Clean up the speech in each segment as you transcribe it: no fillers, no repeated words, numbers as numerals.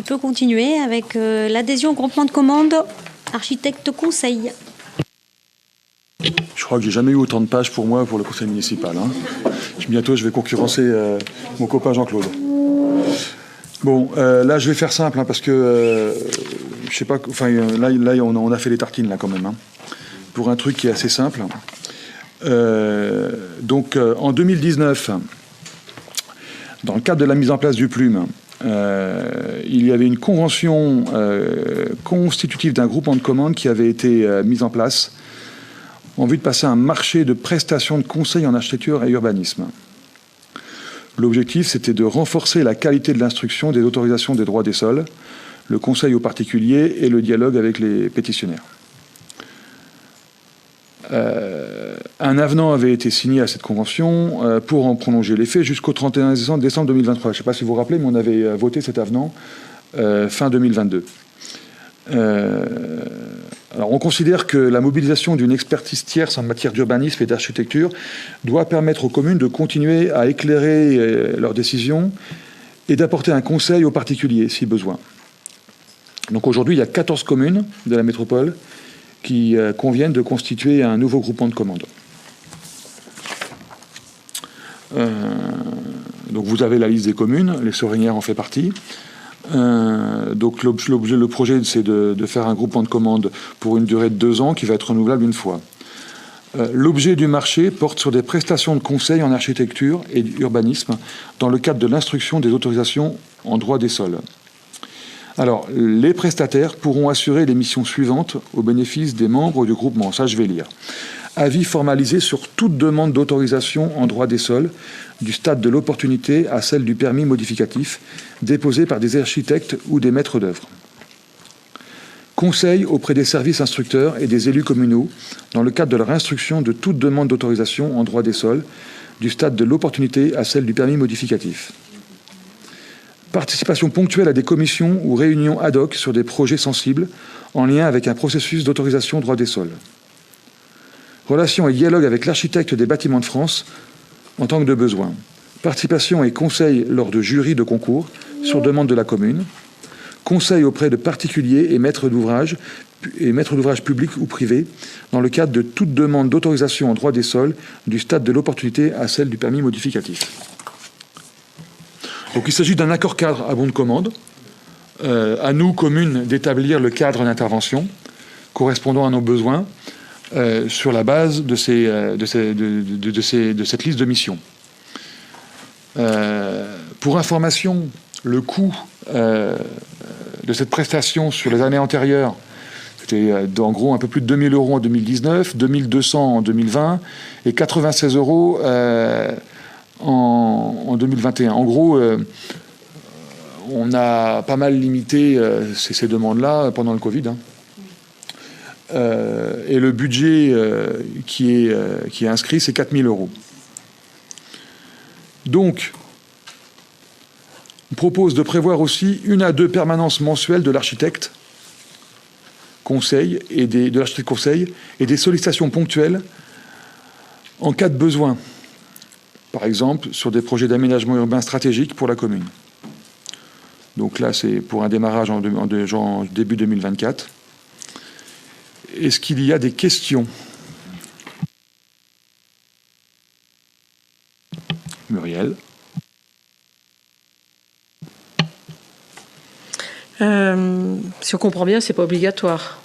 tu peux continuer avec l'adhésion au groupement de commandes architecte conseil. Je crois que j'ai jamais eu autant de pages pour moi pour le conseil municipal. Hein. Bientôt, je vais concurrencer mon copain Jean-Claude. Bon, là, je vais faire simple hein, parce que je sais pas. Enfin, là, on a fait les tartines là quand même. Hein, pour un truc qui est assez simple. Donc, en 2019, dans le cadre de la mise en place du Plume, il y avait une convention constitutive d'un groupement de commandes qui avait été mise en place en vue de passer un marché de prestations de conseil en architecture et urbanisme. L'objectif, c'était de renforcer la qualité de l'instruction des autorisations des droits des sols, le conseil aux particuliers et le dialogue avec les pétitionnaires. Un avenant avait été signé à cette convention pour en prolonger l'effet jusqu'au 31 décembre 2023. Je ne sais pas si vous vous rappelez, mais on avait voté cet avenant fin 2022. Alors, on considère que la mobilisation d'une expertise tierce en matière d'urbanisme et d'architecture doit permettre aux communes de continuer à éclairer leurs décisions et d'apporter un conseil aux particuliers, si besoin. Donc aujourd'hui, il y a 14 communes de la métropole qui conviennent de constituer un nouveau groupement de commandes. Donc vous avez la liste des communes, les Sorinières en fait partie. Donc le projet, c'est de faire un groupement de commandes pour une durée de 2 ans qui va être renouvelable une fois. L'objet du marché porte sur des prestations de conseil en architecture et urbanisme dans le cadre de l'instruction des autorisations en droit des sols. Alors, les prestataires pourront assurer les missions suivantes au bénéfice des membres du groupement. Ça, je vais lire. Avis formalisé sur toute demande d'autorisation en droit des sols, du stade de l'opportunité à celle du permis modificatif, déposé par des architectes ou des maîtres d'œuvre. Conseil auprès des services instructeurs et des élus communaux dans le cadre de leur instruction de toute demande d'autorisation en droit des sols, du stade de l'opportunité à celle du permis modificatif. Participation ponctuelle à des commissions ou réunions ad hoc sur des projets sensibles en lien avec un processus d'autorisation droit des sols. Relations et dialogue avec l'architecte des bâtiments de France en tant que de besoin. Participation et conseil lors de jurys de concours sur demande de la commune. Conseil auprès de particuliers et maîtres d'ouvrage publics ou privés dans le cadre de toute demande d'autorisation en droit des sols du stade de l'opportunité à celle du permis modificatif. Donc il s'agit d'un accord cadre à bon de commande. À nous, communes, d'établir le cadre d'intervention correspondant à nos besoins sur la base de cette liste de missions. Pour information, le coût de cette prestation sur les années antérieures, c'était en gros un peu plus de 2 000 € en 2019, 2 200 en 2020 et 96 € en 2021. En gros, on a pas mal limité ces demandes-là pendant le Covid. Hein. Et le budget qui est inscrit, c'est 4 000 €. Donc, on propose de prévoir aussi 1 à 2 permanences mensuelles de l'architecte conseil et de l'architecte conseil et des sollicitations ponctuelles en cas de besoin. Par exemple, sur des projets d'aménagement urbain stratégique pour la commune. Donc là, c'est pour un démarrage en début 2024. Est-ce qu'il y a des questions ? Muriel ? Si on comprend bien, c'est pas obligatoire.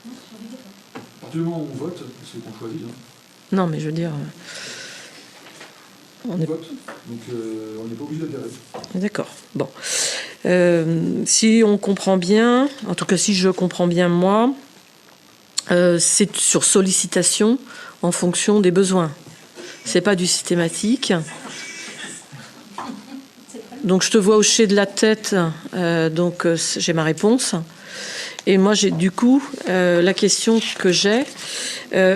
À partir du moment où on vote, c'est qu'on choisit. Hein. Non, mais je veux dire... On vote, donc on n'est pas obligé d'adhérer. D'accord, bon. Si on comprend bien, en tout cas si je comprends bien moi, c'est sur sollicitation en fonction des besoins. C'est pas du systématique. Donc je te vois hocher de la tête, donc j'ai ma réponse. Et moi j'ai du coup la question que j'ai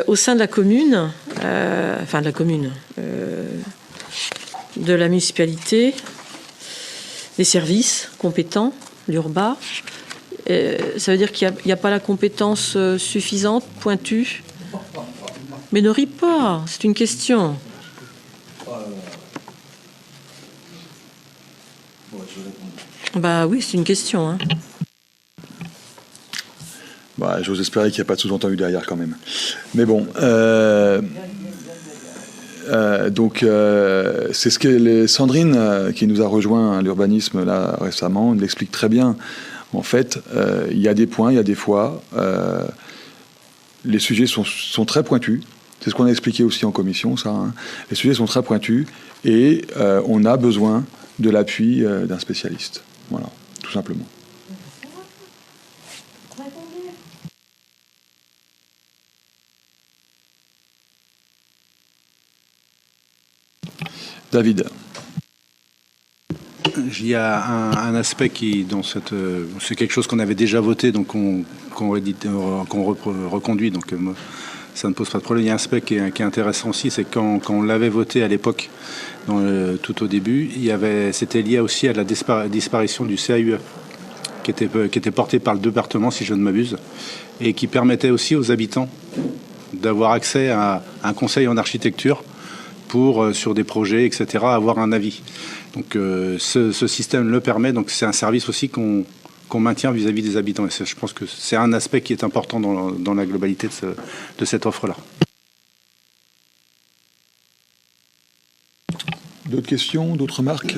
au sein de la commune, de la municipalité, des services compétents, l'URBA. Ça veut dire qu'il n'y a pas la compétence suffisante, pointue. Mais ne ris pas, c'est une question. Bah oui, c'est une question. Hein. Bah, j'ose espérer qu'il n'y a pas de sous-entendu derrière quand même. Mais bon, donc c'est ce que Sandrine, qui nous a rejoint à l'urbanisme là récemment, l'explique très bien. En fait, il y a des points, il y a des fois, les sujets sont très pointus. C'est ce qu'on a expliqué aussi en commission, ça. Hein. Les sujets sont très pointus et on a besoin de l'appui d'un spécialiste. Voilà, tout simplement. David. Il y a un aspect qui, c'est quelque chose qu'on avait déjà voté, donc qu'on reconduit, donc ça ne pose pas de problème. Il y a un aspect qui est intéressant aussi, c'est quand on l'avait voté à l'époque, tout au début, c'était lié aussi à la disparition du CAUE, qui était porté par le département, si je ne m'abuse, et qui permettait aussi aux habitants d'avoir accès à un conseil en architecture pour, sur des projets, etc., avoir un avis. Donc ce système le permet, donc c'est un service aussi qu'on maintient vis-à-vis des habitants. Et je pense que c'est un aspect qui est important dans la globalité de cette offre-là. D'autres questions, d'autres remarques?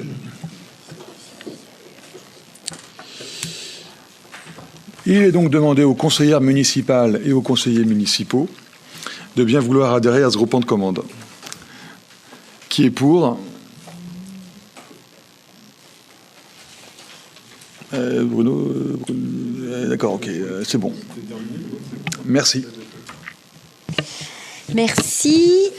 Il est donc demandé aux conseillères municipales et aux conseillers municipaux de bien vouloir adhérer à ce groupement de commande. Qui est pour? Bruno, d'accord, ok, c'est bon. Merci. Merci.